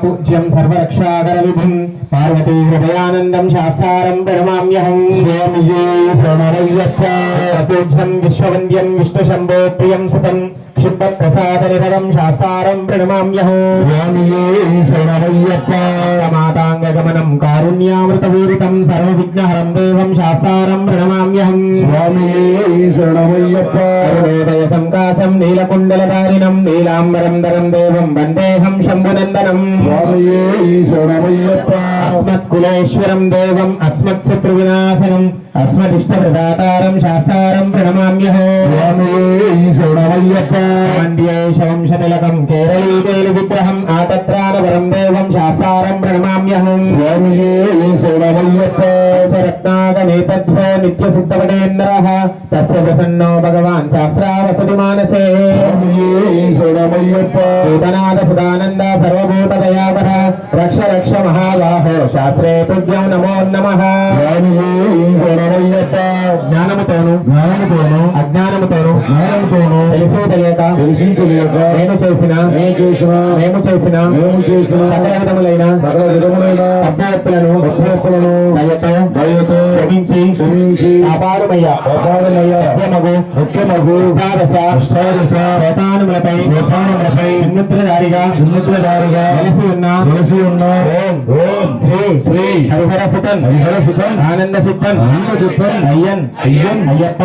पूज्यं सर्वरक्षाकरविभुं पार्वती हृदयानन्दं शास्तारं प्रणमाम्यहं स्वामिये शरणमय्यप्पा पूज्यं विश्ववन्द्यं विष्णुशम्भो प्रियं सुतं क्षिप्तप्रसादनिधरं शास्तारं प्रणमाम्यहं स्वामिये शरणमय्यप्पा माताङ्गगमनं कारुण्यामृतपूरितं सर्वविघ्नहरं देवं शास्तारं प्रणमाम्यहं स्वामिये शरणमय्यप्पा अरुणोदयसङ्कासं नीलकुण्डलधारिणं नीलाम्बरं धरं देवं वन्देऽहं शम्भुनन्दनं स्वामिये शरणमय्यप्पा अस्मत्कुलेश्वरं देवम् अस्मत्शत्रुविनाशनम् अस्मदिष्टप्रदातारं शास्तारं प्रणमाम्यहं स्वामिये शरणमय्यप्पा मण्ड्ये शवंशतिलकं केरळीवेलुविग्रहम् आतत्राणवरं देवं शास्तारं प्रणमाम्यहं स्वामिये शरणमय्यप्पा रत्नागमेतद्भो नित्यसिद्धवटेन्द्रः तस्य प्रसन्नो भगवान् शास्त्रावसति मानसे स्वामिये शरणमय्यप्पा वेदनादसुदानन्द सर्वभूतदयावः रक्ष रक्ष महाबाहो शास्त्रे तुभ्यं नमो नमः జ్ఞానముతోను అజ్ఞానముతోను తెలిసి తెలియక నేను చేసిన మేము చేసిన సకల విధములైన అభ్యర్థులను దయతో క్షమించి కాపాడుమయ్యా ముఖ్యమగు శతానుములపై చిన్నుత్రధారిగా వెలసి ఉన్న ఓం శ్రీ హరిహర సుతన్ ఆనంద సుతన్ అయ్యన్ అయ్యప్ప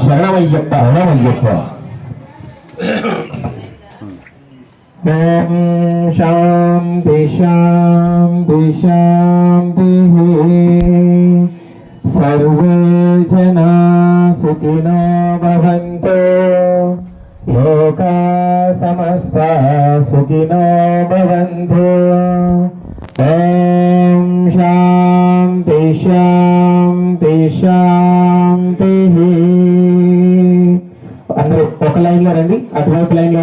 శరణమయ్యప్ప ఓం శాంతి శాంతి శాంతి సర్వే జనా సుఖినో భవంతు లోకా సమస్తా సుఖినో భవంతు ఓం శాంతి శాంతి శాంతి అందరూ ఒక లైన్లో రండి అటువైపు లైన్లో